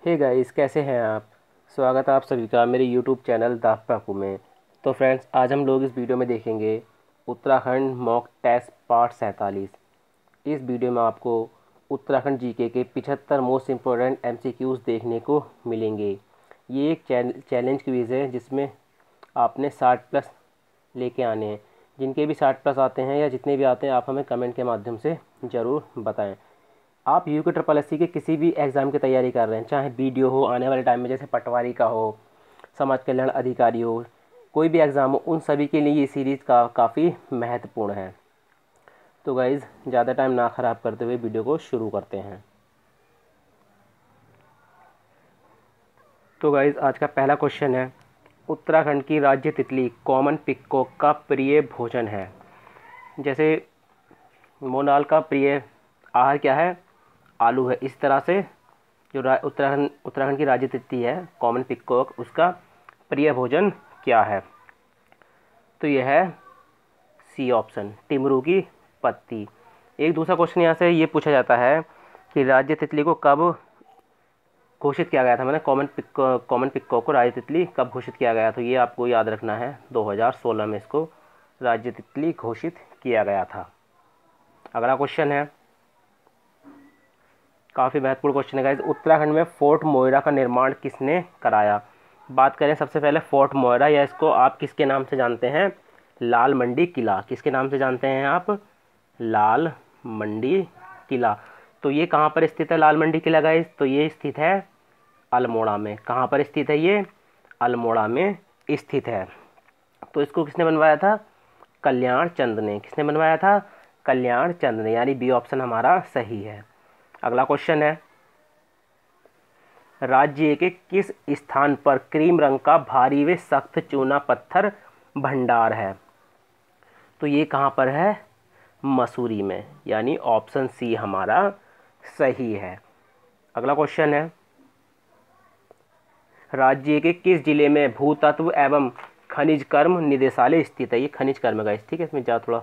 Hey guys, कैसे हैं आप। स्वागत है आप सभी का मेरे यूट्यूब चैनल दाफ्टाकू में। तो फ्रेंड्स, आज हम लोग इस वीडियो में देखेंगे उत्तराखंड मॉक टेस्ट पार्ट 47। इस वीडियो में आपको उत्तराखंड जीके के 75 मोस्ट इम्पोर्टेंट एमसीक्यूज़ देखने को मिलेंगे। ये एक चैलेंज क्विज़ है जिसमें आपने 60 प्लस लेके आने हैं। जिनके भी 60 प्लस आते हैं या जितने भी आते हैं, आप हमें कमेंट के माध्यम से ज़रूर बताएं। आप यूके के किसी भी एग्ज़ाम की तैयारी कर रहे हैं, चाहे बीडीओ हो आने वाले टाइम में, जैसे पटवारी का हो, समाज कल्याण अधिकारी हो, कोई भी एग्ज़ाम हो, उन सभी के लिए ये सीरीज़ काफ़ी महत्वपूर्ण है। तो गाइज़, ज़्यादा टाइम ना ख़राब करते हुए वीडियो को शुरू करते हैं। तो गाइज़, आज का पहला क्वेश्चन है, उत्तराखंड की राज्य तितली कॉमन पिकॉक का प्रिय भोजन है। जैसे मोनाल का प्रिय आहार क्या है, आलू है। इस तरह से जो उत्तराखंड की राज्य तितली है कॉमन पिकॉक, उसका प्रिय भोजन क्या है। तो यह है सी ऑप्शन, टिमरू की पत्ती। एक दूसरा क्वेश्चन यहाँ से ये पूछा जाता है कि राज्य तितली को कब घोषित किया गया था। मैंने कॉमन पिकॉक को राज्य तितली कब घोषित किया गया, तो ये आपको याद रखना है, 2016 में इसको राज्य तितली घोषित किया गया था। अगला क्वेश्चन है, काफ़ी महत्वपूर्ण क्वेश्चन है गाइस। उत्तराखंड में फोर्ट मोइरा का निर्माण किसने कराया। बात करें सबसे पहले फोर्ट मोइरा, या इसको आप किसके नाम से जानते हैं, लाल मंडी किला। किसके नाम से जानते हैं आप, लाल मंडी किला। तो ये कहाँ पर स्थित है लाल मंडी किला गाइस, तो ये स्थित है अल्मोड़ा में। कहाँ पर स्थित है ये, अल्मोड़ा में स्थित है। तो इसको किसने बनवाया था, कल्याण चंद ने। किसने बनवाया था, कल्याण चंद ने, यानी बी ऑप्शन हमारा सही है। अगला क्वेश्चन है, राज्य के किस स्थान पर क्रीम रंग का भारी व सख्त चूना पत्थर भंडार है। तो ये कहाँ पर है, मसूरी में, यानी ऑप्शन सी हमारा सही है। अगला क्वेश्चन है, राज्य के किस जिले में भूतत्व एवं खनिज कर्म निदेशालय स्थित है। ये खनिज कर्म का, ठीक है, इसमें ज़्यादा थोड़ा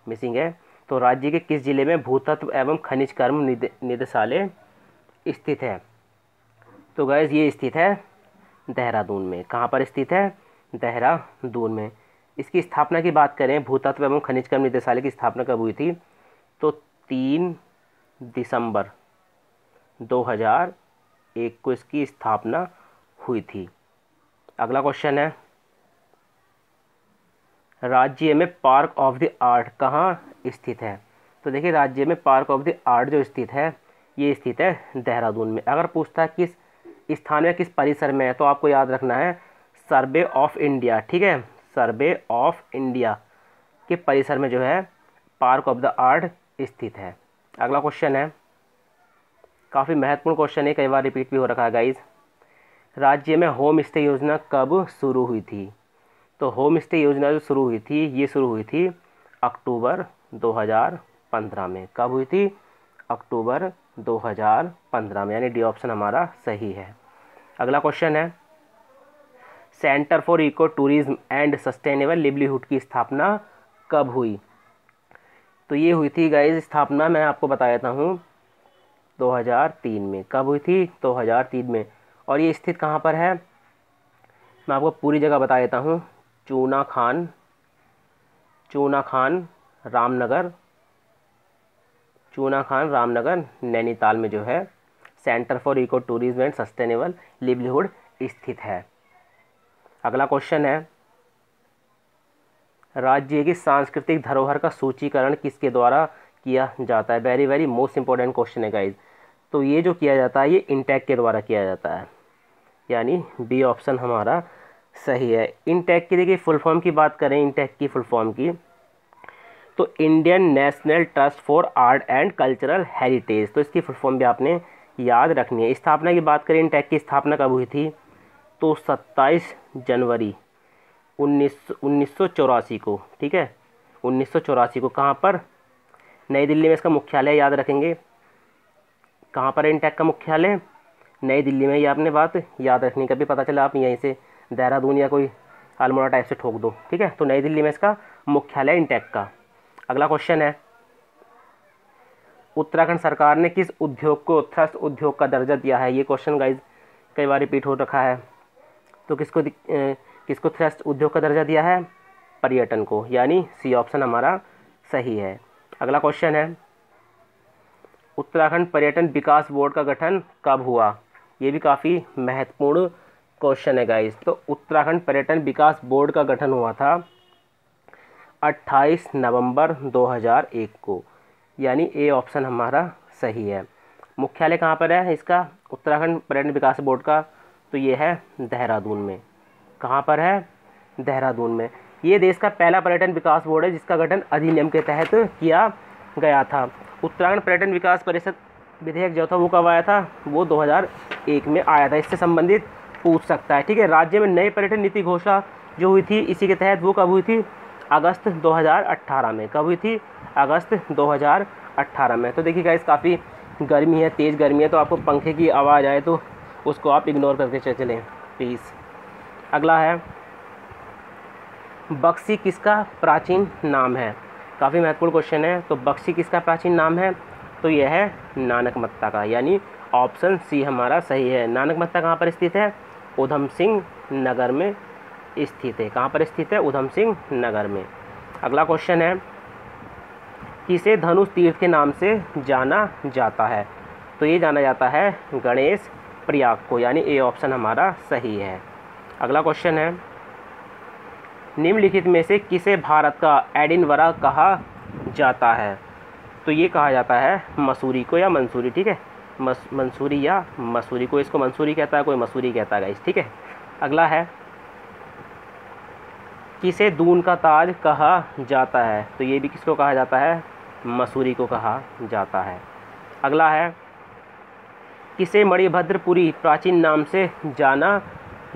मिसिंग है। तो राज्य के किस जिले में भूतत्व एवं खनिज कर्म निदेशालय स्थित है। तो गैस ये स्थित है देहरादून में। कहाँ पर स्थित है, देहरादून में। इसकी स्थापना की बात करें, भूतत्व एवं खनिज कर्म निदेशालय की स्थापना कब हुई थी, तो 3 दिसंबर 2001 को इसकी स्थापना हुई थी। अगला क्वेश्चन है, राज्य में पार्क ऑफ द आर्ट कहाँ स्थित है। तो देखिए, राज्य में पार्क ऑफ द आर्ट जो स्थित है, ये स्थित है देहरादून में। अगर पूछता है किस स्थान में, किस परिसर में है, तो आपको याद रखना है सर्वे ऑफ इंडिया, ठीक है, सर्वे ऑफ इंडिया के परिसर में जो है पार्क ऑफ द आर्ट स्थित है। अगला क्वेश्चन है, काफ़ी महत्वपूर्ण क्वेश्चन है, कई बार रिपीट भी हो रखा है गाइज। राज्य में होम स्टे योजना कब शुरू हुई थी। तो होम स्टे योजना जो शुरू हुई थी, ये शुरू हुई थी अक्टूबर 2015 में। कब हुई थी, अक्टूबर 2015 में, यानी डी ऑप्शन हमारा सही है। अगला क्वेश्चन है, centre for eco tourism and sustainable livelihood की स्थापना कब हुई। तो ये हुई थी गाइज स्थापना, मैं आपको बता देता हूँ, 2003 में। कब हुई थी, 2003 में। और ये स्थित कहाँ पर है, मैं आपको पूरी जगह बता देता हूँ। चूना खान रामनगर नैनीताल में जो है centre for eco tourism and sustainable livelihood स्थित है। अगला क्वेश्चन है, राज्य की सांस्कृतिक धरोहर का सूचीकरण किसके द्वारा किया जाता है। Very very most important question है गाइज। तो ये जो किया जाता है, ये इंटैक के द्वारा किया जाता है, यानी बी ऑप्शन हमारा सही है। इंटैक की देखिए फुल फॉर्म की बात करें, इंटैक की फुल फॉर्म की, तो Indian national trust for art and cultural heritage. तो इसकी फुल फॉर्म भी आपने याद रखनी है। स्थापना की बात करें, इंटैक की स्थापना कब हुई थी, तो 27 जनवरी 1984 को, ठीक है, 1984 को। कहाँ पर, नई दिल्ली में इसका मुख्यालय, याद रखेंगे। कहाँ पर इंटैक का मुख्यालय, नई दिल्ली में। ये आपने बात याद रखनी, कभी पता चला आप यहीं से देहरादून या कोई अल्मोड़ा टाइप से ठोक दो, ठीक है। तो नई दिल्ली में इसका मुख्यालय इंटैक का। अगला क्वेश्चन है, उत्तराखंड सरकार ने किस उद्योग को थ्रस्ट उद्योग का दर्जा दिया है। ये क्वेश्चन गाइज कई बार रिपीट हो रखा है। तो किसको थ्रस्ट उद्योग का दर्जा दिया है? पर्यटन को, यानी सी ऑप्शन हमारा सही है। अगला क्वेश्चन है, उत्तराखंड पर्यटन विकास बोर्ड का गठन कब हुआ? ये भी काफ़ी महत्वपूर्ण क्वेश्चन है गाइस। तो उत्तराखंड पर्यटन विकास बोर्ड का गठन हुआ था 28 नवंबर 2001 को, यानी ए ऑप्शन हमारा सही है। मुख्यालय कहाँ पर है इसका, उत्तराखंड पर्यटन विकास बोर्ड का? तो ये है देहरादून में। कहाँ पर है? देहरादून में। ये देश का पहला पर्यटन विकास बोर्ड है जिसका गठन अधिनियम के तहत किया गया था। उत्तराखंड पर्यटन विकास परिषद विधेयक जो था वो कब आया था? वो 2001 में आया था। इससे संबंधित पूछ सकता है, ठीक है। राज्य में नई पर्यटन नीति घोषणा जो हुई थी इसी के तहत, वो कब हुई थी? अगस्त 2018 में। कब हुई थी? अगस्त 2018 में। तो देखिए गाइस, काफ़ी गर्मी है, तेज़ गर्मी है, तो आपको पंखे की आवाज़ आए तो उसको आप इग्नोर करके चलें प्लीज़। अगला है, बक्सी किसका प्राचीन नाम है? काफ़ी महत्वपूर्ण क्वेश्चन है। तो बक्सी किसका प्राचीन नाम है? तो यह है नानकमत्ता का, यानी ऑप्शन सी हमारा सही है। नानकमत्ता कहाँ पर स्थित है? उधम सिंह नगर में स्थित है। कहाँ पर स्थित है? उधम सिंह नगर में। अगला क्वेश्चन है, किसे धनुष तीर्थ के नाम से जाना जाता है? तो ये जाना जाता है गणेश प्रयाग को, यानी ए ऑप्शन हमारा सही है। अगला क्वेश्चन है, निम्नलिखित में से किसे भारत का एडिनबरा कहा जाता है? तो ये कहा जाता है मसूरी को या मंसूरी, ठीक है। मंसूरी या मसूरी, कोई इसको मंसूरी कहता है, कोई मसूरी कहता है गाइस, ठीक है। अगला है, किसे दून का ताज कहा जाता है? तो ये भी किसको कहा जाता है? मसूरी को कहा जाता है। अगला है, किसे मणिभद्रपुरी प्राचीन नाम से जाना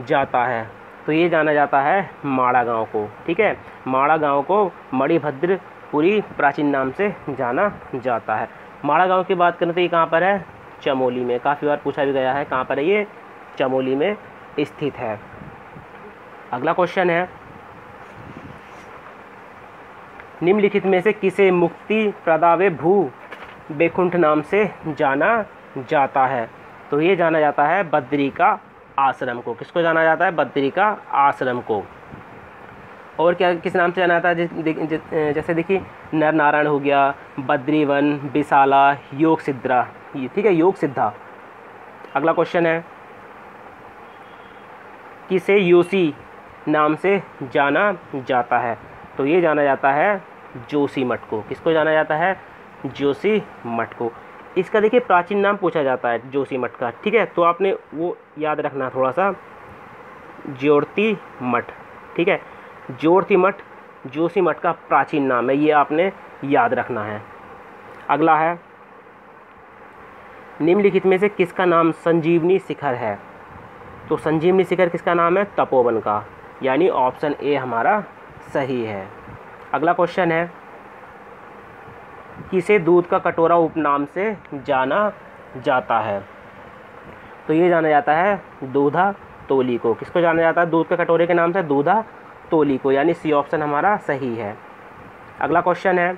जाता है? तो ये जाना जाता है माड़ा गांव को, ठीक है। माड़ा गांव को मणिभद्रपुरी प्राचीन नाम से जाना जाता है। माड़ा गांव की बात करें तो ये कहाँ पर है? चमोली में। काफ़ी बार पूछा भी गया है, कहाँ पर है ये? चमोली में स्थित है। अगला क्वेश्चन है, निम्नलिखित में से किसे मुक्ति प्रदावे भू बैकुंठ नाम से जाना जाता है? तो ये जाना जाता है बद्री का आश्रम को। किसको जाना जाता है? बद्री का आश्रम को। और क्या किस नाम से जाना जाता है? जैसे देखिए, नर नारायण हो गया, बद्रीवन, विशाला, योग सिद्धा, ये ठीक है, योग सिद्धा। अगला क्वेश्चन है, किसे योशी नाम से जाना जाता है? तो ये जाना जाता है जोशीमठ को। किसको जाना जाता है? जोशीमठ को। इसका देखिए प्राचीन नाम पूछा जाता है जोशीमठ का, ठीक है। तो आपने वो याद रखना थोड़ा सा, ज्योति मठ, ठीक है। ज्योति मठ जोशीमठ का प्राचीन नाम है, ये आपने याद रखना है। अगला है, निम्नलिखित में से किसका नाम संजीवनी शिखर है? तो संजीवनी शिखर किसका नाम है? तपोवन का, यानी ऑप्शन ए हमारा सही है। अगला क्वेश्चन है, किसे दूध का कटोरा उपनाम से जाना जाता है? तो ये जाना जाता है दूधा तोली को। किसको जाना जाता है दूध के कटोरे के नाम से? दूधा तोली को, यानी सी ऑप्शन हमारा सही है। अगला क्वेश्चन है,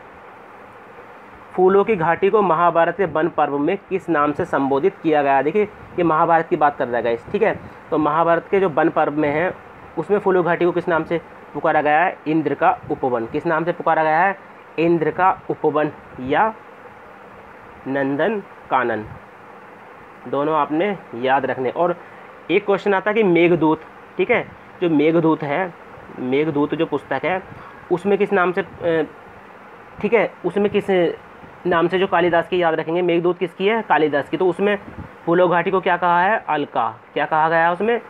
फूलों की घाटी को महाभारत के वन पर्व में किस नाम से संबोधित किया गया? देखिए ये महाभारत की बात कर रहा है गाइस, ठीक है। तो महाभारत के जो वन पर्व में है उसमें फूलों की घाटी को किस नाम से पुकारा गया है? इंद्र का उपवन। किस नाम से पुकारा गया है? इंद्र का उपवन या नंदन कानन, दोनों आपने याद रखने। और एक क्वेश्चन आता है कि मेघदूत, ठीक है, जो मेघदूत है, मेघदूत जो पुस्तक है उसमें किस नाम से, ठीक है, उसमें किस नाम से जो कालिदास की याद रखेंगे? मेघदूत किसकी है? कालिदास की। तो उसमें फूलों घाटी को क्या कहा है? अलका। क्या कहा गया है उसमें?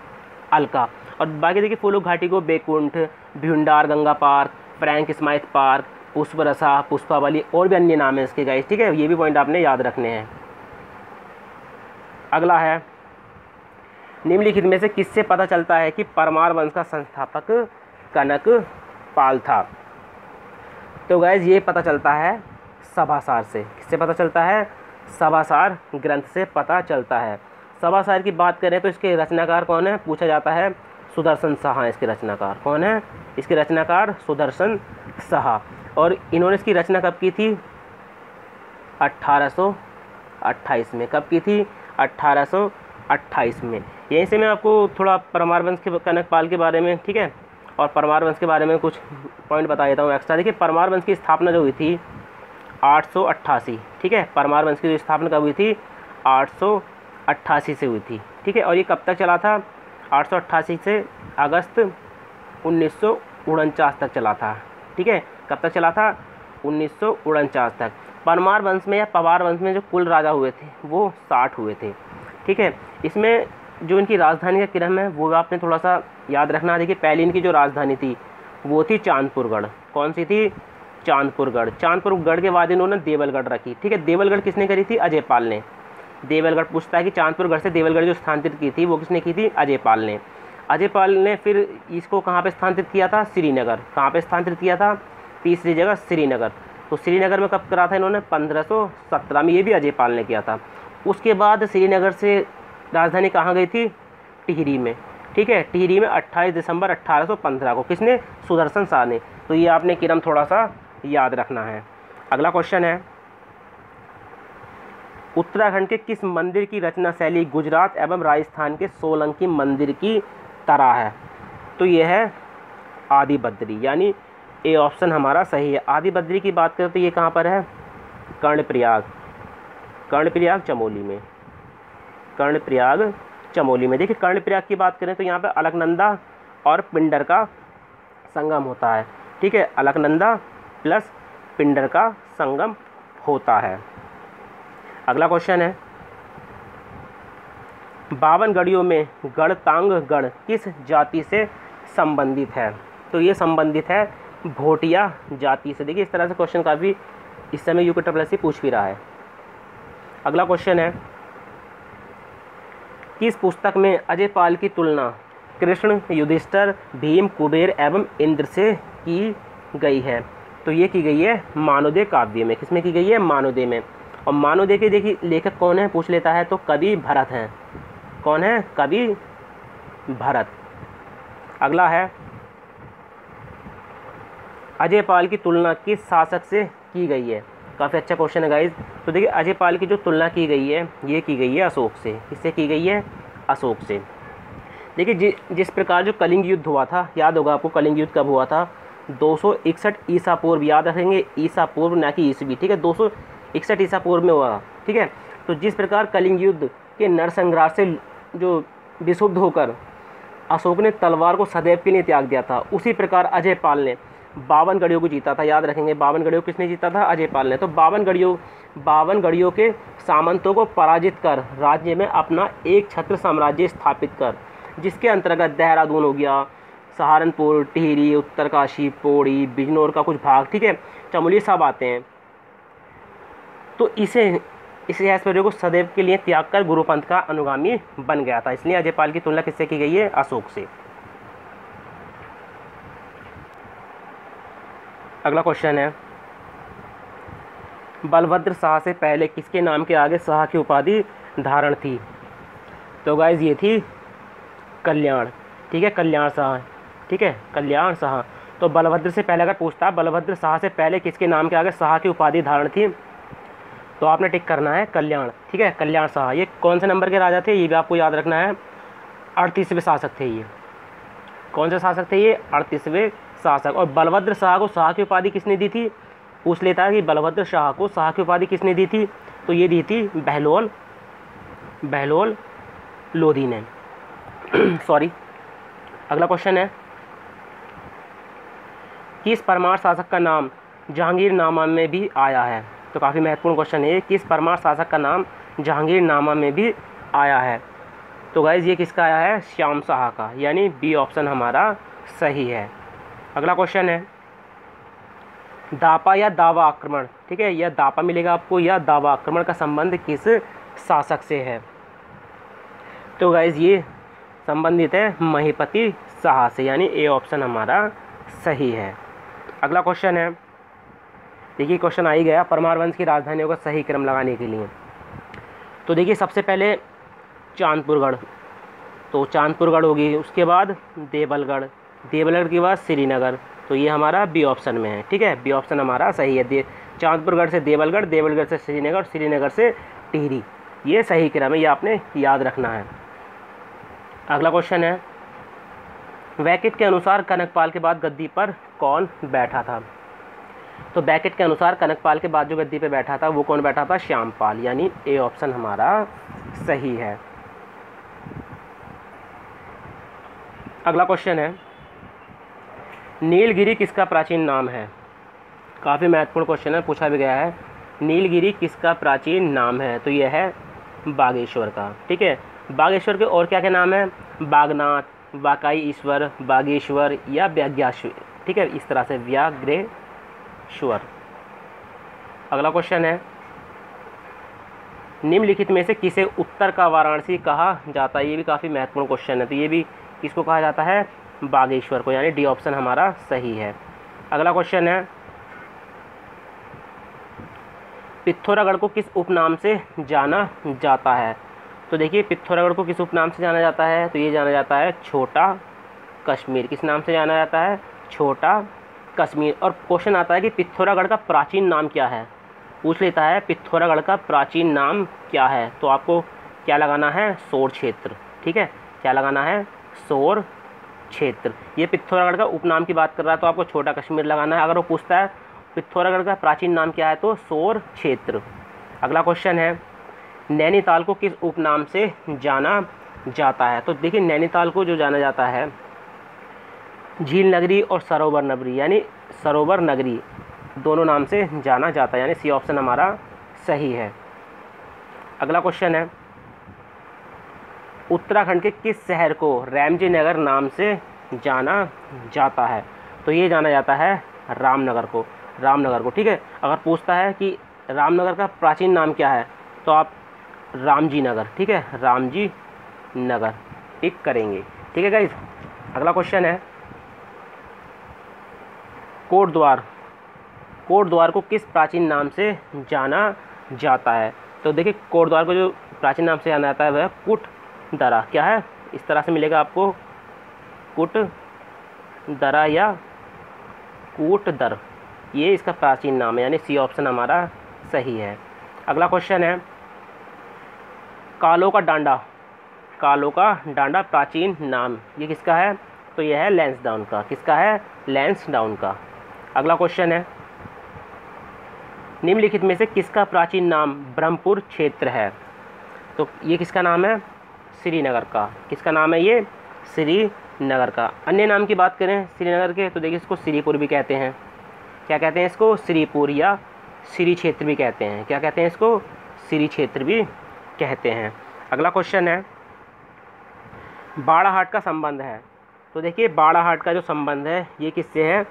अलका। और बाकी देखिए फूलों घाटी को Baikunth, Bhyundar Ganga park, Frank Smythe park, Pushparasa, Pushpavali और भी अन्य नाम है इसके गाइस, ठीक है। ये भी पॉइंट आपने याद रखने हैं। अगला है, निम्नलिखित में से किससे पता चलता है कि परमार वंश का संस्थापक कनक पाल था? तो गाइस ये पता चलता है सभासार से। किससे पता चलता है? सभासार ग्रंथ से पता चलता है। सभासार की बात करें तो इसके रचनाकार कौन है? पूछा जाता है सुदर्शन साहा इसके रचनाकार। कौन है इसके रचनाकार? सुदर्शन साहा। और इन्होंने इसकी रचना कब की थी? 1828 में। कब की थी? 28 में। यहीं से मैं आपको थोड़ा परमार वंश के कनकपाल के बारे में, ठीक है, और परमार वंश के बारे में कुछ पॉइंट बता देता हूँ एक्स्ट्रा। देखिए परमार वंश की स्थापना जो हुई थी 888, ठीक है, परमार वंश की जो स्थापना कब हुई थी 888 से हुई थी, ठीक है। और ये कब तक चला था 888 से अगस्त 1949 तक चला था, ठीक है। कब तक चला था 1949 तक। परमार वंश में या पवार वंश में जो कुल राजा हुए थे वो 60 हुए थे, ठीक है। इसमें जो इनकी राजधानी का क्रम है वो आपने थोड़ा सा याद रखना। देखिए पहली इनकी जो राजधानी थी वो थी चांदपुरगढ़। कौन सी थी? चांदपुरगढ़। चांदपुरगढ़ के बाद इन्होंने देवलगढ़ रखी, ठीक है। देवलगढ़ किसने करी थी? अजयपाल ने। देवलगढ़ पूछता है कि चांदपुरगढ़ से देवलगढ़ जो स्थानांतरित की थी वो किसने की थी? अजयपाल ने। अजयपाल ने फिर इसको कहाँ पे स्थानांतरित किया था? श्रीनगर। कहाँ पे स्थानांतरित किया था? तीसरी जगह श्रीनगर। तो श्रीनगर में कब करा था इन्होंने? 1517 में। ये भी अजयपाल ने किया था। उसके बाद श्रीनगर से राजधानी कहाँ गई थी? टिहरी में, ठीक है। टिहरी में 28 दिसंबर 1815 को। किसने? सुदर्शन शाह ने। तो ये आपने क्रम थोड़ा सा याद रखना है। अगला क्वेश्चन है, उत्तराखंड के किस मंदिर की रचना शैली गुजरात एवं राजस्थान के सोलंकी मंदिर की तरह है? तो ये है आदि बद्री, यानी ए ऑप्शन हमारा सही है। आदि बद्री की बात करें तो ये कहाँ पर है? कर्णप्रयाग। कर्णप्रयाग चमोली में। कर्णप्रयाग चमोली में। देखिए कर्णप्रयाग की बात करें तो यहाँ पर अलकनंदा और पिंडर का संगम होता है, ठीक है। अलकनंदा प्लस पिंडर का संगम होता है। अगला क्वेश्चन है, 52 गढ़ियों में गढ़तांगगढ़ किस जाति से संबंधित है? तो ये संबंधित है भोटिया जाति से। देखिए इस तरह से क्वेश्चन काफ़ी इस समय UPSC पूछ भी रहा है। अगला क्वेश्चन है, किस पुस्तक में अजयपाल की तुलना कृष्ण, युधिष्ठिर, भीम, कुबेर एवं इंद्र से की गई है? तो ये की गई है मानवदेव काव्य में। किसमें की गई है? मानवदेव में। और मानवदेव के देखिए लेखक कौन है पूछ लेता है तो कवि भरत हैं। कौन है? कवि भरत। अगला है, अजयपाल की तुलना किस शासक से की गई है? काफ़ी अच्छा क्वेश्चन है गाइज। तो देखिए अजयपाल की जो तुलना की गई है ये की गई है अशोक से। किससे की गई है? अशोक से। देखिए जिस प्रकार जो कलिंग युद्ध हुआ था, याद होगा आपको कलिंग युद्ध कब हुआ था? 261 ईसा पूर्व। याद रखेंगे ईसा पूर्व ना कि ईसवी, ठीक है। 261 ईसा पूर्व में हुआ, ठीक है। तो जिस प्रकार कलिंग युद्ध के नरसंहार से जो विशुद्ध होकर अशोक ने तलवार को सदैव के लिए त्याग दिया था, उसी प्रकार अजयपाल ने 52 गढ़ियों को जीता था। याद रखेंगे 52 गढ़ियों को किसने जीता था? अजयपाल ने। तो 52 गढ़ियों के सामंतों को पराजित कर राज्य में अपना एक छत्र साम्राज्य स्थापित कर, जिसके अंतर्गत देहरादून हो गया, सहारनपुर, टिहरी, उत्तरकाशी, पौड़ी, बिजनौर का कुछ भाग, ठीक है, चमोली सब आते हैं। तो इस ऐश्वर्य को सदैव के लिए त्याग कर गुरुपंथ का अनुगामी बन गया था। इसलिए अजयपाल की तुलना किससे की गई है? अशोक से। अगला क्वेश्चन है, बलभद्र शाह से पहले किसके नाम के आगे शाह की उपाधि धारण थी? तो गाइज ये थी कल्याण, ठीक है, कल्याण शाह, ठीक है, कल्याण शाह। तो बलभद्र से पहले अगर पूछता है बलभद्र शाह से पहले किसके नाम के आगे शाह की उपाधि धारण थी, तो आपने टिक करना है कल्याण, ठीक है, कल्याण शाह। ये कौन से नंबर के राजा थे ये भी आपको याद रखना है। 38वें शासक थे ये। कौन से शासक थे ये? 38वें शासक। और बलभद्र शाह को शाह की उपाधि किसने दी थी? पूछ लेता है कि बलभद्र शाह को शाह की उपाधि किसने दी थी? तो ये दी थी बहलोल लोधी ने। सॉरी। अगला क्वेश्चन है, किस परमार शासक का नाम जहांगीरनामा में भी आया है? तो काफ़ी महत्वपूर्ण क्वेश्चन है। किस परमार शासक का नाम जहांगीरनामा में भी आया है? तो गाइज ये किसका आया है? श्याम शाह का, यानी बी ऑप्शन हमारा सही है। अगला क्वेश्चन है, दापा या दावा आक्रमण, ठीक है, या दापा मिलेगा आपको या दावा आक्रमण का संबंध किस शासक से है? तो गाइज ये संबंधित है महीपति शाह से, यानी ए ऑप्शन हमारा सही है। अगला क्वेश्चन है, देखिए क्वेश्चन आ ही गया परमार वंश की राजधानियों का सही क्रम लगाने के लिए। तो देखिए सबसे पहले चांदपुरगढ़, तो चांदपुरगढ़ होगी, उसके बाद देवलगढ़, देवलगढ़ के बाद श्रीनगर। तो ये हमारा बी ऑप्शन में है, ठीक है, बी ऑप्शन हमारा सही है। चांदपुरगढ़ से देवलगढ़, देवलगढ़ से श्रीनगर, श्रीनगर से टिहरी, ये सही क्रम है, ये आपने याद रखना है। अगला क्वेश्चन है, बैकेट के अनुसार कनकपाल के बाद गद्दी पर कौन बैठा था? तो बैकेट के अनुसार कनकपाल के बाद जो गद्दी पे बैठा था वो कौन बैठा था? श्यामपाल, यानी ए ऑप्शन हमारा सही है। अगला क्वेश्चन है, नीलगिरी किसका प्राचीन नाम है? काफ़ी महत्वपूर्ण क्वेश्चन है, पूछा भी गया है। नीलगिरी किसका प्राचीन नाम है? तो यह है बागेश्वर का। ठीक है, बागेश्वर के और क्या क्या नाम है? बागनाथ, वाकाई ईश्वर, बागेश्वर या व्याग्याश्वर। ठीक है, इस तरह से व्याघ्रेश्वर। अगला क्वेश्चन है, निम्नलिखित में से किसे उत्तर का वाराणसी कहा जाता है? ये भी काफ़ी महत्वपूर्ण क्वेश्चन है। तो ये भी किसको कहा जाता है? बागेश्वर को, यानी डी ऑप्शन हमारा सही है। अगला क्वेश्चन है, पिथौरागढ़ को किस उपनाम से जाना जाता है? तो देखिए, पिथौरागढ़ को किस उपनाम से जाना जाता है? तो ये जाना जाता है छोटा कश्मीर। किस नाम से जाना जाता है? छोटा कश्मीर। और क्वेश्चन आता है कि पिथौरागढ़ का प्राचीन नाम क्या है? पूछ लेता है पिथौरागढ़ का प्राचीन नाम क्या है? तो आपको क्या लगाना है? सोर क्षेत्र। ठीक है, क्या लगाना है? सोर क्षेत्र। ये पिथौरागढ़ का उपनाम की बात कर रहा है तो आपको छोटा कश्मीर लगाना है। अगर वो पूछता है पिथौरागढ़ का प्राचीन नाम क्या है, तो सोर क्षेत्र। अगला क्वेश्चन है, नैनीताल को किस उपनाम से जाना जाता है? तो देखिए, नैनीताल को जो जाना जाता है झील नगरी और सरोवर नगरी, यानी सरोवर नगरी दोनों नाम से जाना जाता है, यानी सी ऑप्शन हमारा सही है। अगला क्वेश्चन है, उत्तराखंड के किस शहर को रैमजी नगर नाम से जाना जाता है? तो ये जाना जाता है रामनगर को, रामनगर को। ठीक है, अगर पूछता है कि रामनगर का प्राचीन नाम क्या है, तो आप रामजी नगर, ठीक है, रामजी नगर टिक करेंगे। ठीक है गाइस। अगला क्वेश्चन है, कोटद्वार, कोटद्वार को किस प्राचीन नाम से जाना जाता है? तो देखिए, कोटद्वार को जो प्राचीन नाम से जाना जाता है वह कुटदरा। क्या है? इस तरह से मिलेगा आपको, कुटदरा या कूटदर, ये इसका प्राचीन नाम है, यानी सी ऑप्शन हमारा सही है। अगला क्वेश्चन है, कालों का डांडा, कालों का डांडा प्राचीन नाम ये किसका है? तो यह है लैंसडाउन का। किसका है? लैंसडाउन का। अगला क्वेश्चन है, निम्नलिखित में से किसका प्राचीन नाम ब्रह्मपुर क्षेत्र है? तो ये किसका नाम है? श्रीनगर का। किसका नाम है ये? श्रीनगर का। अन्य नाम की बात करें श्रीनगर के, तो देखिए इसको श्रीपुर भी कहते हैं। क्या कहते हैं इसको? श्रीपुर या श्री क्षेत्र भी कहते हैं। क्या कहते हैं इसको? श्री क्षेत्र भी कहते हैं। अगला क्वेश्चन है, बाड़ाहाट का संबंध है। तो देखिए, बाड़ाहाट का जो संबंध है ये किससे है?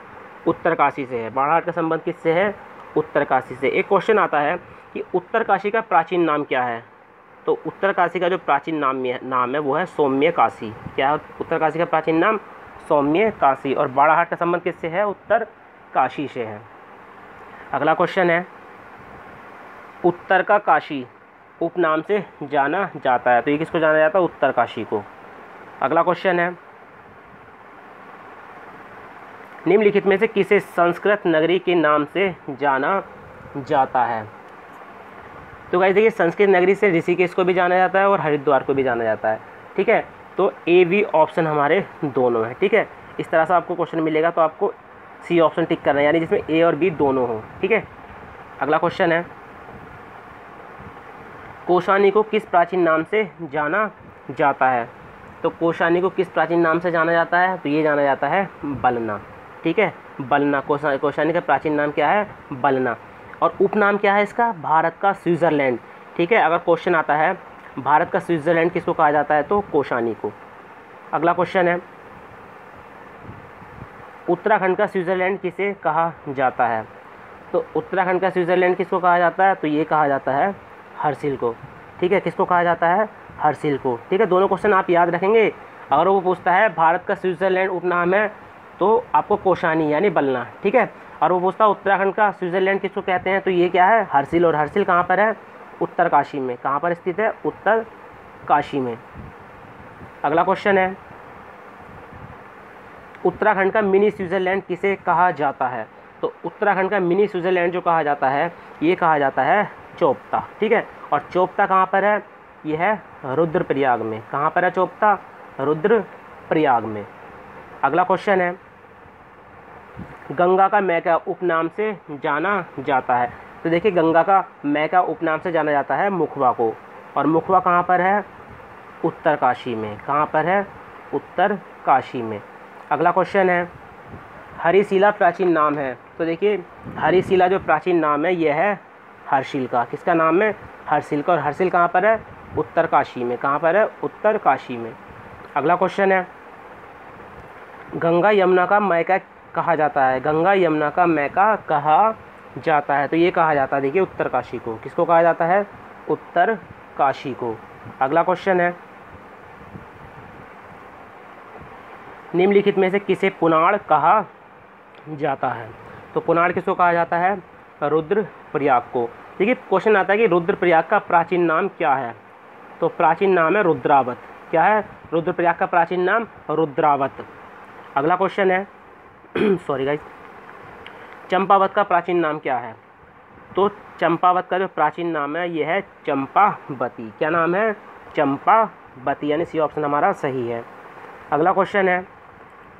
उत्तरकाशी से है। बाड़ाहाट का संबंध किससे है? उत्तरकाशी से। एक क्वेश्चन आता है कि उत्तरकाशी का प्राचीन नाम क्या है? तो उत्तरकाशी का जो प्राचीन नाम है वो है सौम्य काशी। क्या है उत्तरकाशी का प्राचीन नाम? सौम्य काशी। और बाड़ाहाट का संबंध किससे है? उत्तरकाशी से है। अगला क्वेश्चन है, उत्तर का काशी उपनाम से जाना जाता है। तो ये किसको जाना जाता है? उत्तरकाशी को। अगला क्वेश्चन है, निम्नलिखित में से किसे संस्कृत नगरी के नाम से जाना जाता है? तो गाइस देखिए, संस्कृत नगरी से ऋषिकेश को भी जाना जाता है और हरिद्वार को भी जाना जाता है। ठीक है, तो ए बी ऑप्शन हमारे दोनों हैं। ठीक है, इस तरह से आपको क्वेश्चन मिलेगा तो आपको सी ऑप्शन टिक करना है, यानी जिसमें ए और बी दोनों हो। ठीक है। अगला क्वेश्चन है, कोशानी को किस प्राचीन नाम से जाना जाता है? तो कोशानी को किस प्राचीन नाम से जाना जाता है? तो ये जाना जाता है बलना। ठीक है, बलना। कोशानी का प्राचीन नाम क्या है? बलना। और उपनाम क्या है इसका? भारत का स्विट्ज़रलैंड। ठीक है, अगर क्वेश्चन आता है भारत का स्विट्ज़रलैंड किसको कहा जाता है? तो कोशानी को। अगला क्वेश्चन है, उत्तराखंड का स्विट्ज़रलैंड किसे कहा जाता है? तो उत्तराखंड का स्विट्ज़रलैंड किसको कहा जाता है? तो ये कहा जाता है हर्षिल को। ठीक है, किसको कहा जाता है? हर्षिल को। ठीक है, दोनों क्वेश्चन आप याद रखेंगे। अगर वो पूछता है भारत का स्विट्ज़रलैंड उपनाम है तो आपको कोशानी यानी बलना। ठीक है, और वो पूछता है उत्तराखंड का स्विट्ज़रलैंड किसको कहते हैं? तो ये क्या है? हर्षिल। और हर्षिल कहाँ पर है? उत्तरकाशी में। कहाँ पर स्थित है? उत्तरकाशी में। अगला क्वेश्चन है, उत्तराखंड का मिनी स्विट्ज़रलैंड किसे कहा जाता है? तो उत्तराखंड का मिनी स्विट्ज़रलैंड जो कहा जाता है ये कहा जाता है चोपता, ठीक है। और चोपता कहाँ पर है? ये है रुद्रप्रयाग में। कहाँ पर है चोपता? रुद्रप्रयाग में। अगला क्वेश्चन है, गंगा का मैका उपनाम से जाना जाता है। तो देखिए गंगा का मैका उपनाम से जाना जाता है मुखवा को, और मुखवा कहाँ पर है? उत्तरकाशी में। कहाँ पर है? उत्तरकाशी में। अगला क्वेश्चन है, हरिशिला प्राचीन नाम है। तो देखिए हरिशिला जो प्राचीन नाम है यह है हर्षिल का। किसका नाम है? हर्षिल का। और हर्षिल कहाँ पर है? उत्तरकाशी में। कहाँ पर है? उत्तरकाशी में। अगला क्वेश्चन है, गंगा यमुना का मैका कहा जाता है। गंगा यमुना का मैका कहा जाता है। तो ये कहा जाता है देखिए उत्तरकाशी को। किसको कहा जाता है? उत्तरकाशी को। अगला क्वेश्चन है, निम्नलिखित में से किसे पुनाड़ कहा जाता है। तो पुनाड़ किसको कहा जाता है? रुद्रप्रयाग को। देखिए क्वेश्चन आता है कि रुद्रप्रयाग का प्राचीन नाम क्या है। तो प्राचीन नाम है रुद्रावत। क्या है? रुद्रप्रयाग का प्राचीन नाम रुद्रावत। अगला क्वेश्चन है सॉरी गाइस, चंपावत का प्राचीन नाम क्या है। तो चंपावत का जो प्राचीन नाम है यह है चंपावती। क्या नाम है? चंपावती, यानी सी ऑप्शन हमारा सही है। अगला क्वेश्चन है,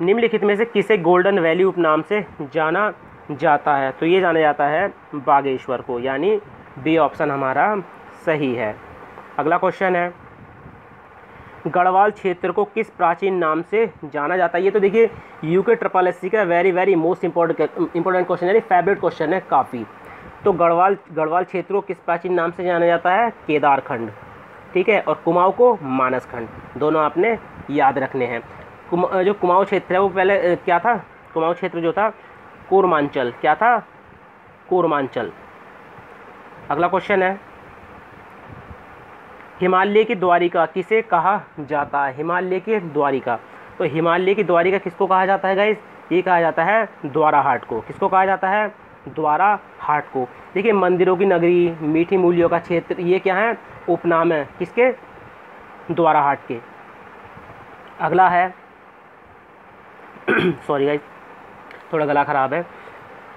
निम्नलिखित में से किसे गोल्डन वैली उपनाम से जाना जाता है। तो ये जाना जाता है बागेश्वर को, यानी बी ऑप्शन हमारा सही है। अगला क्वेश्चन है, गढ़वाल क्षेत्र को किस प्राचीन नाम से जाना जाता है। ये तो देखिए यूके ट्रिपल एससी का वेरी मोस्ट इंपॉर्टेंट क्वेश्चन है, फेवरेट क्वेश्चन है काफ़ी। तो गढ़वाल क्षेत्र को किस प्राचीन नाम से जाना जाता है? केदारखंड, ठीक है। और कुमाऊं को मानसखंड। दोनों आपने याद रखने हैं। जो कुमाऊं क्षेत्र है वो पहले क्या था? कुमाऊं क्षेत्र जो था कूर्मांचल। क्या था? कूर्मांचल। अगला क्वेश्चन है, हिमालय की द्वारिका किसे कहा जाता है। हिमालय की द्वारिका। तो हिमालय की द्वारिका किसको कहा जाता है गाइस? ये कहा जाता है द्वाराहाट को। किसको कहा जाता है? द्वाराहाट को। देखिए मंदिरों की नगरी, मीठी मूल्यों का क्षेत्र, ये क्या है? उपनाम है किसके? द्वाराहाट के। अगला है सॉरी गाइस थोड़ा गला ख़राब है,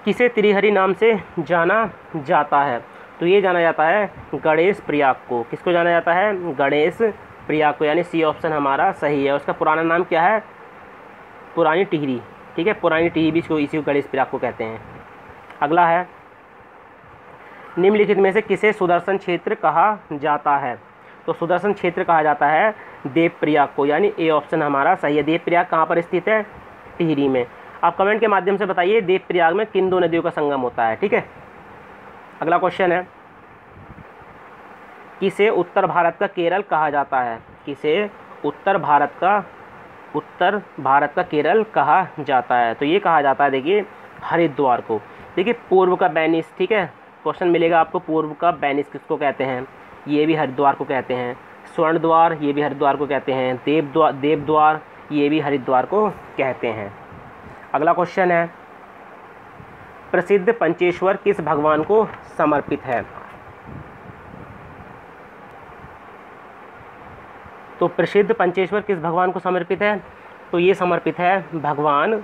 किसे त्रिहरि नाम से जाना जाता है। तो ये जाना जाता है गणेश प्रयाग को। किसको जाना जाता है? गणेश प्रयाग को, यानी सी ऑप्शन हमारा सही है। उसका पुराना नाम क्या है? पुरानी टिहरी, ठीक है। पुरानी टिहरी भी इसको इसी को गणेश प्रयाग को कहते हैं। अगला है, निम्नलिखित में से किसे सुदर्शन क्षेत्र कहा जाता है। तो सुदर्शन क्षेत्र कहा जाता है देवप्रयाग को, यानी ए ऑप्शन हमारा सही है। देवप्रयाग कहाँ पर स्थित है? टिहरी में। आप कमेंट के माध्यम से बताइए देवप्रयाग में किन दो नदियों का संगम होता है, ठीक है। अगला क्वेश्चन है, किसे उत्तर भारत का केरल कहा जाता है। किसे उत्तर भारत का केरल कहा जाता है। तो ये कहा जाता है देखिए हरिद्वार को। देखिए पूर्व का वेनिस, ठीक है। क्वेश्चन मिलेगा आपको, पूर्व का वेनिस किसको कहते हैं? ये भी हरिद्वार को कहते हैं। स्वर्ण द्वार, ये भी हरिद्वार को कहते हैं। देवद्वार, ये भी हरिद्वार को कहते हैं। अगला क्वेश्चन है, प्रसिद्ध पंचेश्वर किस भगवान को समर्पित है। तो प्रसिद्ध पंचेश्वर किस भगवान को समर्पित है? तो ये समर्पित है भगवान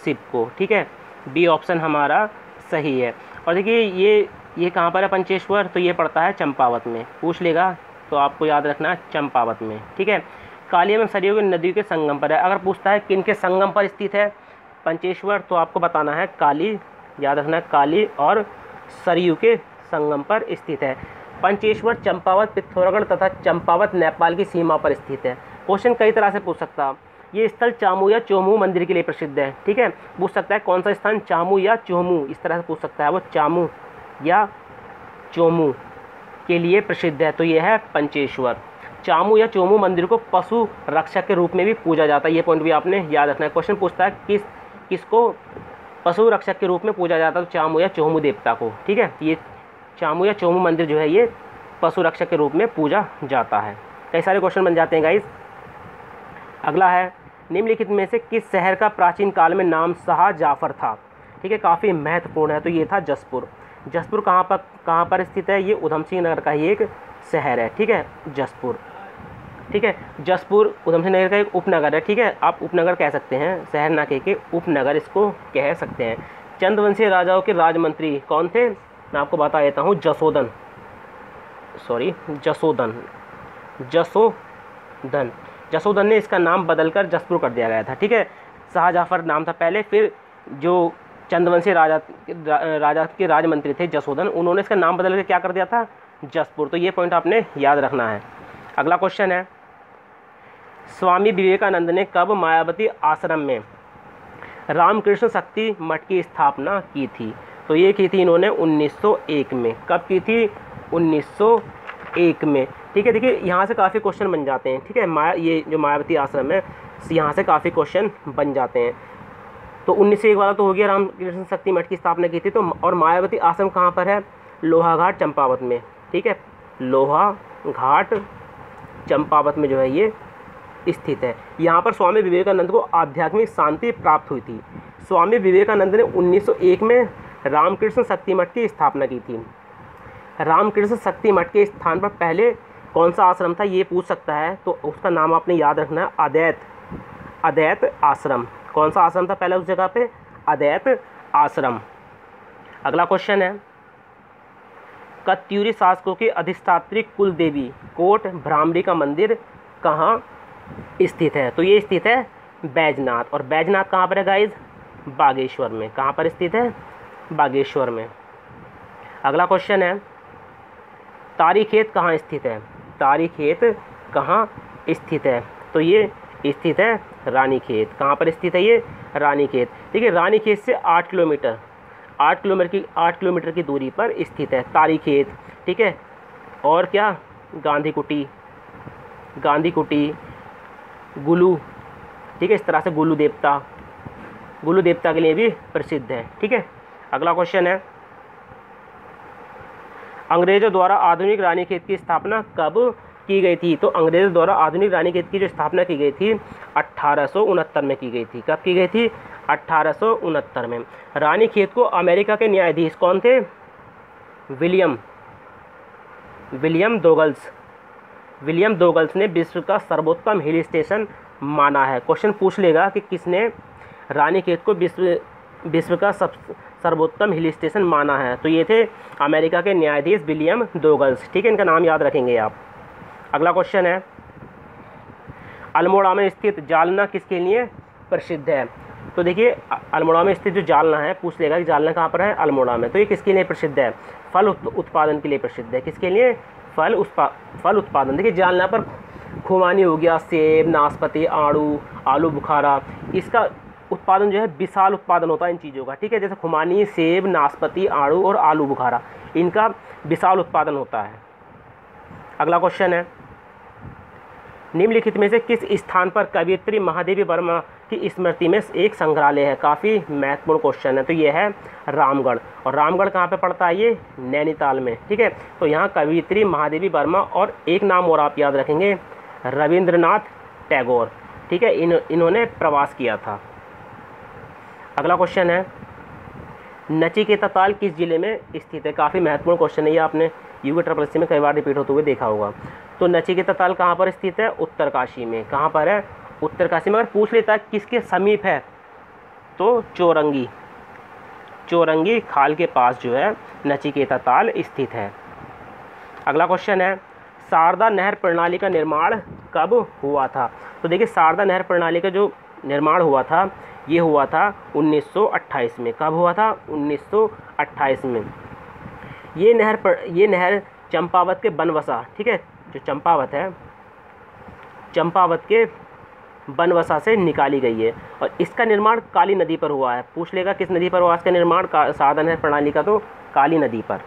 शिव को, ठीक है। बी ऑप्शन हमारा सही है। और देखिए ये कहाँ पर है पंचेश्वर? तो ये पड़ता है चंपावत में। पूछ लेगा तो आपको याद रखना है चंपावत में, ठीक है। काली एवं सरयू की नदियों के संगम पर है। अगर पूछता है किन के संगम पर स्थित है पंचेश्वर, तो आपको बताना है काली, याद रखना है काली और सरयू के संगम पर स्थित है। पंचेश्वर चंपावत, पिथौरागढ़ तथा चंपावत नेपाल की सीमा पर स्थित है। क्वेश्चन कई तरह से पूछ सकता है। ये स्थल चामू या चोमू मंदिर के लिए प्रसिद्ध है, ठीक है। पूछ सकता है कौन सा स्थान चामू या चोमू, इस तरह से पूछ सकता है। वो चामू या चोमू के लिए प्रसिद्ध है। तो ये है पंचेश्वर। चामू या चोमू मंदिर को पशु रक्षक के रूप में भी पूजा जाता है। ये पॉइंट भी आपने याद रखना है। क्वेश्चन पूछता है किसको पशु रक्षक के रूप में पूजा जाता है? तो चामू या चोमू देवता को, ठीक है। ये चामू या चोमू मंदिर जो है ये पशु रक्षक के रूप में पूजा जाता है। कई सारे क्वेश्चन बन जाते हैं गाइस। अगला है, निम्नलिखित में से किस शहर का प्राचीन काल में नाम शाह जाफर था, ठीक है। काफ़ी महत्वपूर्ण है। तो ये था जसपुर। जसपुर कहाँ पर स्थित है? ये उधम सिंह नगर का ही एक शहर है, ठीक है, जसपुर, ठीक है। जसपुर उधम सिंह नगर का एक उपनगर है, ठीक है। आप उपनगर कह सकते हैं, शहर ना कह के उपनगर इसको कह सकते हैं। चंद्रवंशी राजाओं के राजमंत्री कौन थे? मैं आपको बता देता हूँ, जसोदन, जसोदन। जसोदन ने इसका नाम बदलकर जसपुर कर दिया गया था, ठीक है। शाहजफर नाम था पहले, फिर जो चंद्रवंशी राजा के राजमंत्री थे जसोदन, उन्होंने इसका नाम बदल के क्या कर दिया था, जसपुर। तो ये पॉइंट आपने याद रखना है। अगला क्वेश्चन है, स्वामी विवेकानंद ने कब मायावती आश्रम में रामकृष्ण शक्ति मठ की स्थापना की थी? तो ये की थी इन्होंने 1901 में। कब की थी? 1901 में, ठीक है। देखिए यहाँ से काफ़ी क्वेश्चन बन जाते हैं, ठीक है। ये जो मायावती आश्रम है, यहाँ से काफ़ी क्वेश्चन बन जाते हैं। तो 1901 वाला तो हो गया, रामकृष्ण शक्ति मठ की स्थापना की थी। तो और मायावती आश्रम कहाँ पर है? लोहाघाट चंपावत में, ठीक है। लोहाघाट चंपावत में जो है ये स्थित है। यहाँ पर स्वामी विवेकानंद को आध्यात्मिक शांति प्राप्त हुई थी। स्वामी विवेकानंद ने 1901 में रामकृष्ण शक्ति मठ की स्थापना की थी। रामकृष्ण शक्ति मठ के स्थान पर पहले कौन सा आश्रम था, ये पूछ सकता है। तो उसका नाम आपने याद रखना है, अद्वैत आश्रम। कौन सा आश्रम था पहले उस जगह पे? अद्वैत आश्रम। अगला क्वेश्चन है, कत्यूरी शासकों की अधिष्ठात्री कुल देवी कोट भ्रामरी का मंदिर कहाँ स्थित है? तो ये स्थित है बैजनाथ। और बैजनाथ कहाँ पर है गाइज? बागेश्वर में। कहाँ पर स्थित है? बागेश्वर में। अगला क्वेश्चन है, तारीखेत कहाँ स्थित है? तारीखेत कहाँ स्थित है? तो ये स्थित है रानीखेत। कहाँ पर स्थित है ये? रानीखेत। देखिए रानीखेत से 8 किलोमीटर की दूरी पर स्थित है तारीखेत, ठीक है। और क्या? गांधी कुटी, गुलू, ठीक है। इस तरह से गुलू देवता के लिए भी प्रसिद्ध है, ठीक है। अगला क्वेश्चन है, अंग्रेजों द्वारा आधुनिक रानीखेत की स्थापना कब की गई थी? तो अंग्रेजों द्वारा आधुनिक रानीखेत की जो स्थापना की गई थी 1869 में की गई थी। कब की गई थी? 1869 में। रानीखेत को अमेरिका के न्यायाधीश कौन थे? विलियम दोगल्स ने विश्व का सर्वोत्तम हिल स्टेशन माना है। क्वेश्चन पूछ लेगा कि किसने रानीखेत को विश्व का सर्वोत्तम हिल स्टेशन माना है? तो ये थे अमेरिका के न्यायाधीश विलियम दोगल्स, ठीक है। इनका नाम याद रखेंगे आप। अगला क्वेश्चन है, अल्मोड़ा में स्थित जालना किसके लिए प्रसिद्ध है? तो देखिए अल्मोड़ा में स्थित जो जालना है, पूछ लेगा कि जालना कहाँ पर है? अल्मोड़ा में। तो ये किसके लिए प्रसिद्ध है? फल उत्पादन के लिए प्रसिद्ध है। किसके लिए? फल उत्पादन। देखिए जालना पर खुमानी हो गया, सेब, नाशपाती, आलू बुखारा, इसका उत्पादन जो है विशाल उत्पादन होता है इन चीज़ों का, ठीक है। जैसे खुमानी, सेब, नाशपाती, आड़ू और आलू बुखारा, इनका विशाल उत्पादन होता है। अगला क्वेश्चन है, निम्नलिखित में से किस स्थान पर कवयित्री महादेवी वर्मा की स्मृति में एक संग्रहालय है? काफ़ी महत्वपूर्ण क्वेश्चन है। तो ये है रामगढ़। और रामगढ़ कहाँ पे पड़ता है? ये नैनीताल में, ठीक है। तो यहाँ कवयित्री महादेवी वर्मा और एक नाम और आप याद रखेंगे, रविंद्रनाथ टैगोर, ठीक है। इन्होंने प्रवास किया था। अगला क्वेश्चन है, नचिकेता ताल किस जिले में स्थित है? काफ़ी महत्वपूर्ण क्वेश्चन है ये, आपने यूपी ट्रिपल एससी में कई बार रिपीट होते हुए देखा होगा। तो नचिकेता ताल कहाँ पर स्थित है? उत्तरकाशी में। कहाँ पर है? उत्तरकाशी में। अगर पूछ लेता है किसके समीप है, तो चौरंगी खाल के पास जो है नचिकेता ताल स्थित है। अगला क्वेश्चन है, शारदा नहर प्रणाली का निर्माण कब हुआ था? तो देखिए शारदा नहर प्रणाली का जो निर्माण हुआ था, ये हुआ था 1928 में। कब हुआ था? 1928 में। ये नहर चंपावत के बनवसा, ठीक है, जो चंपावत है, चंपावत के बनवसा से निकाली गई है। और इसका निर्माण काली नदी पर हुआ है। पूछ लेगा किस नदी पर हुआ इसका निर्माण? शारदा नहर प्रणाली का तो काली नदी पर।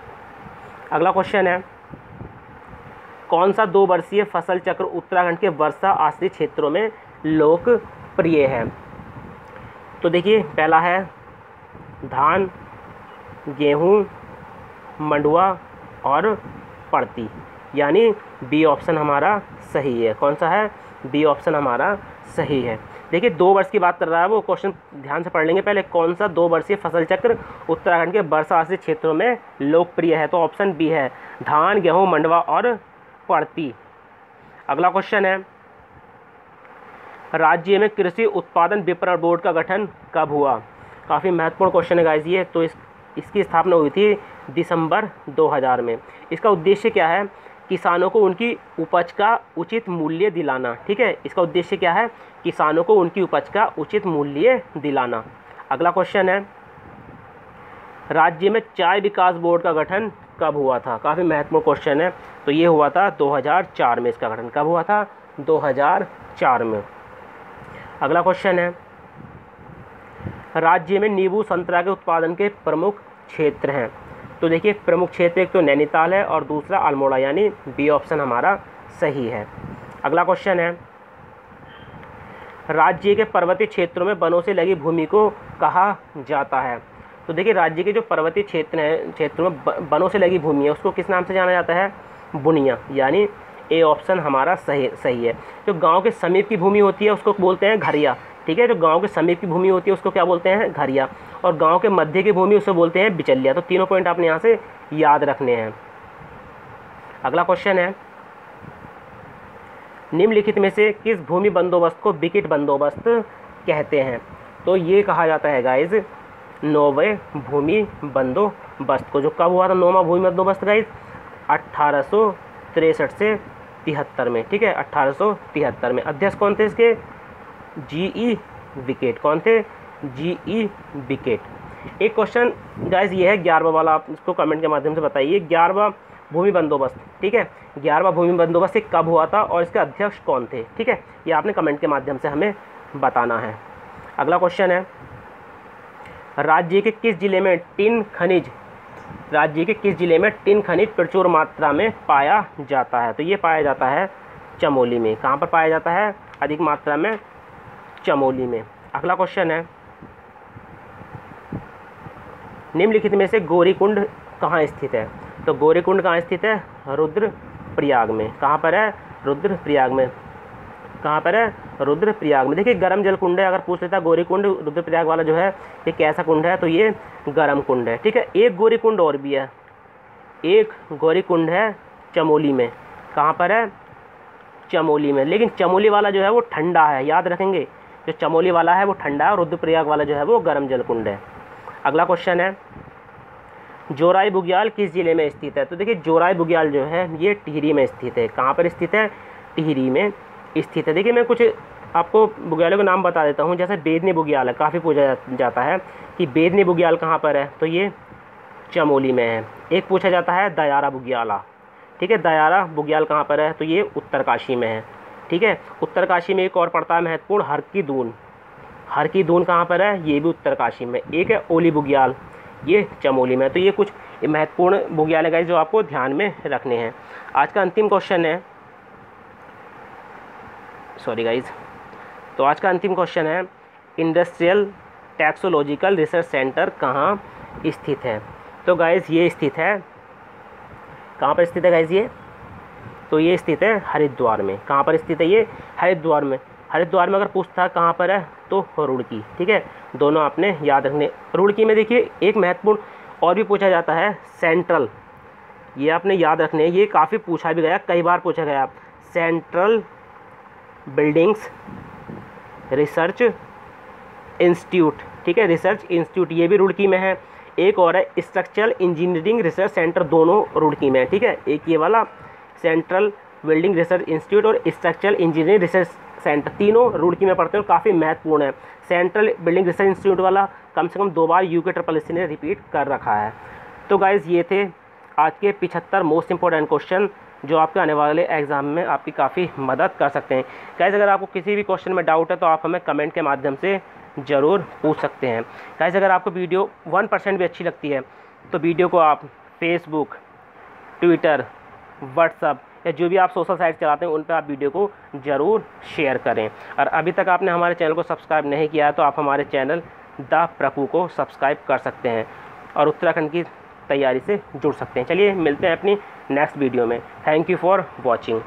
अगला क्वेश्चन है, कौन सा 2 वर्षीय फसल चक्र उत्तराखंड के वर्षा आश्रित क्षेत्रों में लोकप्रिय है? तो देखिए पहला है धान, गेहूँ, मंडुआ और पड़ती, यानी बी ऑप्शन हमारा सही है। कौन सा है? बी ऑप्शन हमारा सही है। देखिए 2 वर्ष की बात कर रहा है वो, क्वेश्चन ध्यान से पढ़ लेंगे पहले। कौन सा 2 वर्षीय फसल चक्र उत्तराखंड के वर्षा आश्रित क्षेत्रों में लोकप्रिय है? तो ऑप्शन बी है, धान, गेहूँ, मंडुआ और पड़ती। अगला क्वेश्चन है, राज्य में कृषि उत्पादन विपणन बोर्ड का गठन कब हुआ? काफ़ी महत्वपूर्ण क्वेश्चन है गाइस ये। तो इसकी स्थापना हुई थी दिसंबर 2000 में। इसका उद्देश्य क्या है किसानों को उनकी उपज का उचित मूल्य दिलाना। ठीक है, इसका उद्देश्य क्या है? किसानों को उनकी उपज का उचित मूल्य दिलाना। अगला क्वेश्चन है, राज्य में चाय विकास बोर्ड का गठन कब हुआ था? काफ़ी महत्वपूर्ण क्वेश्चन है। तो ये हुआ था 2004 में। इसका गठन कब हुआ था? 2004 में। अगला क्वेश्चन है, राज्य में नींबू संतरा के उत्पादन के प्रमुख क्षेत्र हैं। तो देखिए, प्रमुख क्षेत्र एक तो नैनीताल है और दूसरा अल्मोड़ा, यानी बी ऑप्शन हमारा सही है। अगला क्वेश्चन है, राज्य के पर्वतीय क्षेत्रों में वनों से लगी भूमि को कहा जाता है? तो देखिए, राज्य के जो पर्वतीय क्षेत्रों में वनों से लगी भूमि है उसको किस नाम से जाना जाता है? बुनिया, यानी ए ऑप्शन हमारा सही है। जो गांव के समीप की भूमि होती है उसको बोलते हैं घरिया। ठीक है, जो गांव के समीप की भूमि होती है उसको क्या बोलते हैं? घरिया। और गांव के मध्य की भूमि उसको बोलते हैं बिचलिया। तो तीनों पॉइंट आपने यहाँ से याद रखने हैं। अगला क्वेश्चन है, निम्नलिखित में से किस भूमि बंदोबस्त को विकेट बंदोबस्त कहते हैं? तो ये कहा जाता है गाइज 9वें भूमि बंदोबस्त को। जो कब हुआ था 9वां भूमि बंदोबस्त गाइज? 1863 से 73 में। ठीक है, 1873 में। अध्यक्ष कौन थे इसके? जी.ई. विकेट। कौन थे? जी.ई. विकेट। एक क्वेश्चन गाइज ये है 11वां वाला, आप इसको कमेंट के माध्यम से बताइए। 11वां भूमि बंदोबस्त, ठीक है, 11वां भूमि बंदोबस्त ये कब हुआ था और इसके अध्यक्ष कौन थे? ठीक है, ये आपने कमेंट के माध्यम से हमें बताना है। अगला क्वेश्चन है, राज्य के किस जिले में टिन खनिज प्रचुर मात्रा में पाया जाता है? तो ये पाया जाता है चमोली में। कहाँ पर पाया जाता है अधिक मात्रा में? चमोली में। अगला क्वेश्चन है, निम्नलिखित में से गौरीकुंड कहाँ स्थित है? तो गौरीकुंड कहाँ स्थित है? रुद्रप्रयाग में। कहाँ पर है? रुद्रप्रयाग में। कहाँ पर है? रुद्रप्रयाग में। देखिए, गर्म जल कुंड है। अगर पूछ लेता गौरीकुंड रुद्रप्रयाग वाला जो है ये कैसा कुंड है, तो ये गर्म कुंड है। ठीक है, एक गौरीकुंड और भी है। एक गौरीकुंड है चमोली में। कहाँ पर है? चमोली में। लेकिन चमोली वाला जो है वो ठंडा है, याद रखेंगे। जो चमोली वाला है वो ठंडा है और रुद्रप्रयाग वाला जो है वो गर्म जल कुंड है। अगला क्वेश्चन है, जोराई बुग्याल किस जिले में स्थित है? तो देखिए, जोराई बुग्याल जो है ये टिहरी में स्थित है। कहाँ पर स्थित है? टिहरी में स्थित है। देखिए, मैं कुछ आपको बुग्यालों के नाम बता देता हूँ। जैसे बेदनी बुग्याल है, काफ़ी पूछा जाता है कि बेदनी बुग्याल कहाँ पर है, तो ये चमोली में है। एक पूछा जाता है दयारा बुग्याला। ठीक है, दयारा बुग्याल कहाँ पर है, तो ये उत्तरकाशी में है। ठीक है, उत्तरकाशी में एक और पड़ता है महत्वपूर्ण, हर की दून कहाँ पर है? ये भी उत्तरकाशी में। एक है ओली बुग्याल, ये चमोली में। तो ये कुछ महत्वपूर्ण बुग्याल है गाइस जो आपको ध्यान में रखने हैं। आज का अंतिम क्वेश्चन है, सॉरी गाइज, तो आज का अंतिम क्वेश्चन है, इंडस्ट्रियल टैक्सोलॉजिकल रिसर्च सेंटर कहाँ स्थित है? तो गाइज ये स्थित है, कहाँ पर स्थित है गाइज ये? तो ये स्थित है हरिद्वार में। कहाँ पर स्थित है ये? हरिद्वार में। हरिद्वार में अगर पूछता है कहाँ पर है, तो रुड़की। ठीक है, दोनों आपने याद रखने। रुड़की में देखिए, एक महत्वपूर्ण और भी पूछा जाता है सेंट्रल, ये आपने याद रखने। ये काफ़ी पूछा भी गया, कई बार पूछा गया। Central buildings research institute. ठीक है, रिसर्च इंस्टीट्यूट, ये भी रुड़की में है। एक और है स्ट्रक्चरल इंजीनियरिंग रिसर्च सेंटर, दोनों रुड़की में है। ठीक है, एक ये वाला सेंट्रल बिल्डिंग रिसर्च इंस्टीट्यूट और स्ट्रक्चरल इंजीनियरिंग रिसर्च सेंटर, तीनों रुड़की में पढ़ते हैं और काफ़ी महत्वपूर्ण है। सेंट्रल बिल्डिंग रिसर्च इंस्टीट्यूट वाला कम से कम 2 बार यूके SSSC ने रिपीट कर रखा है। तो गाइज़ ये थे आज के 75 मोस्ट इंपॉर्टेंट क्वेश्चन जो आपके आने वाले एग्जाम में आपकी काफ़ी मदद कर सकते हैं। गाइज़ अगर आपको किसी भी क्वेश्चन में डाउट है तो आप हमें कमेंट के माध्यम से ज़रूर पूछ सकते हैं। गाइज़ अगर आपको वीडियो 1% भी अच्छी लगती है तो वीडियो को आप फेसबुक, ट्विटर, व्हाट्सअप या जो भी आप सोशल साइट चलाते हैं उन पर आप वीडियो को ज़रूर शेयर करें। और अभी तक आपने हमारे चैनल को सब्सक्राइब नहीं किया है तो आप हमारे चैनल द प्रकू को सब्सक्राइब कर सकते हैं और उत्तराखंड की तैयारी से जुड़ सकते हैं। चलिए मिलते हैं अपनी नेक्स्ट वीडियो में। Thank you for watching.